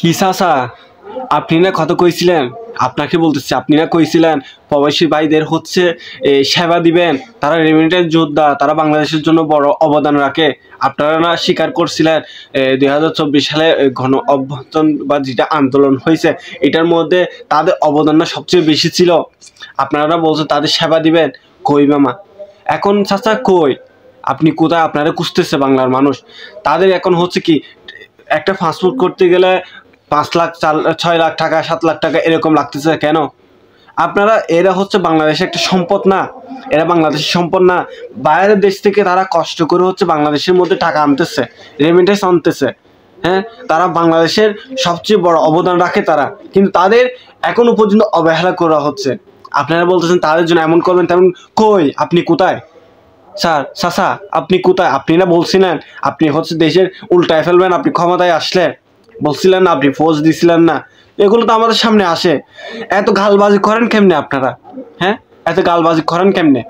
কি চাচা, আপনি না কত কইছিলেন? আপনাকে বলতেছি, আপনি না কইছিলেন প্রবাসী ভাইদের হচ্ছে সেবা দিবেন, তারা রেমিটেন্স যোদ্ধা, তারা বাংলাদেশের জন্য বড় অবদান রাখে। আপনারা না স্বীকার করছিলেন 2024 সালে গণ অভ্যুত্থান বা যেটা আন্দোলন হয়েছে এটার মধ্যে তাদের অবদান না সবচেয়ে বেশি ছিল। আপনারা না বলছেন তাদের সেবা দিবেন। কই মামা এখন চাচা কই? আপনি কোথায়? আপনারা খুঁজতেছে বাংলার মানুষ। তাদের এখন হচ্ছে কি, একটা ফাস্টফুড করতে গেলে 5 লাখ 6 লাখ টাকা 7 লাখ টাকা এরকম লাগতেছে কেন? আপনারা এরা হচ্ছে বাংলাদেশের একটা সম্পদ না, এরা বাংলাদেশের সম্পদ না। বাইরের দেশ থেকে তারা কষ্ট করে হচ্ছে বাংলাদেশের মধ্যে টাকা আনতেছে, রেমিটেন্স আনতেছে। হ্যাঁ, তারা বাংলাদেশের সবচেয়ে বড় অবদান রাখে তারা, কিন্তু তাদের এখনো পর্যন্ত অবহেলা করা হচ্ছে। আপনারা বলতেছেন তাদের জন্য এমন করবেন তেমন। কই আপনি কোথায় স্যার? চাচা আপনি কোথায়? আপনি না বলছিলেন আপনি হচ্ছে দেশের উল্টায় ফেলবেন আপনি ক্ষমতায় আসলে? বলছিলেন না, আপনি ফোর্স দিছিলেন না? এগুলো তো আমাদের সামনে আসে। এত গালবাজি করেন কেমনে আপনারা? হ্যাঁ, এত গালবাজি করেন কেমনে?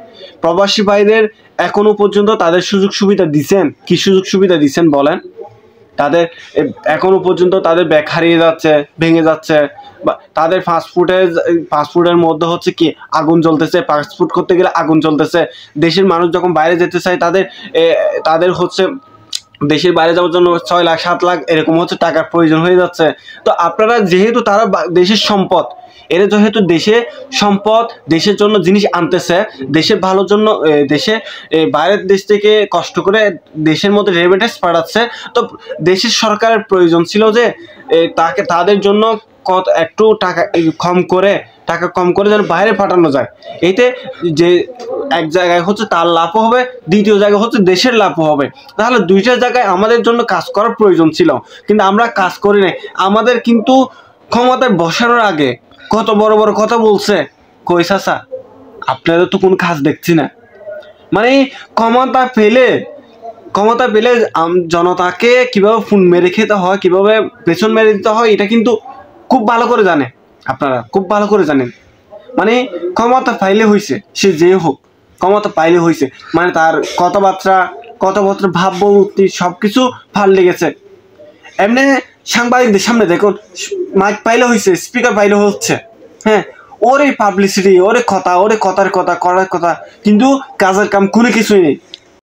প্রবাসী ভাইদের এখনো পর্যন্ত তাদের সুযোগ সুবিধা দিছেন? কি সুযোগ সুবিধা দিছেন বলেন? তাদের এখনো পর্যন্ত তাদের ব্যাগ হারিয়ে যাচ্ছে, ভেঙে যাচ্ছে। বা তাদের ফাস্টফুডের মধ্যে হচ্ছে কি আগুন জ্বলতেছে, ফাস্টফুড করতে গেলে আগুন জ্বলতেছে। দেশের মানুষ যখন বাইরে যেতে চায় তাদের হচ্ছে দেশের বাইরে যাওয়ার জন্য 6 লাখ 7 লাখ এরকম হচ্ছে টাকার প্রয়োজন হয়ে যাচ্ছে। তো আপনারা যেহেতু তারা দেশের সম্পদ, এরা যেহেতু দেশে সম্পদ, দেশের জন্য জিনিস আনতেছে, দেশের ভালোর জন্য, দেশে বাইরের দেশ থেকে কষ্ট করে দেশের মধ্যে রেমিটেন্স পাঠাচ্ছে। তো দেশের সরকারের প্রয়োজন ছিল যে তাদের জন্য একটু টাকা কম করে যেন বাইরে পাঠানো যায়। এতে যে এক জায়গায় হচ্ছে তার লাভও হবে, দ্বিতীয় জায়গায় হচ্ছে দেশের লাভও হবে। তাহলে দুইটা জায়গায় আমাদের জন্য কাজ করার প্রয়োজন ছিল, কিন্তু আমরা কাজ করি নাই। আমাদের কিন্তু ক্ষমতায় বসানোর আগে কত বড় বড় কথা বলছে। কই চাচা, আপনাদের তো কোনো কাজ দেখছি না। মানে ক্ষমতা পেলে জনতাকে কিভাবে ফোন মেরে খেতে হয়, কিভাবে পেছন মেরে দিতে হয়, এটা কিন্তু খুব ভালো করে জানে। আপনারা খুব ভালো করে জানেন। মানে ক্ষমতা পাইলে হয়েছে, সে যে হোক ক্ষমতা পাইলে হয়েছে, মানে তার কথাবার্তা ভাবমূর্তি সবকিছু ভাল লেগেছে। এমনি সাংবাদিকদের সামনে দেখুন, মাইক পাইলে হয়েছে, স্পিকার পাইলে হচ্ছে। হ্যাঁ, ওরে পাবলিসিটি, ওরে কথার কথা করার কথা, কিন্তু কাজের কাম কোনো কিছুই নেই।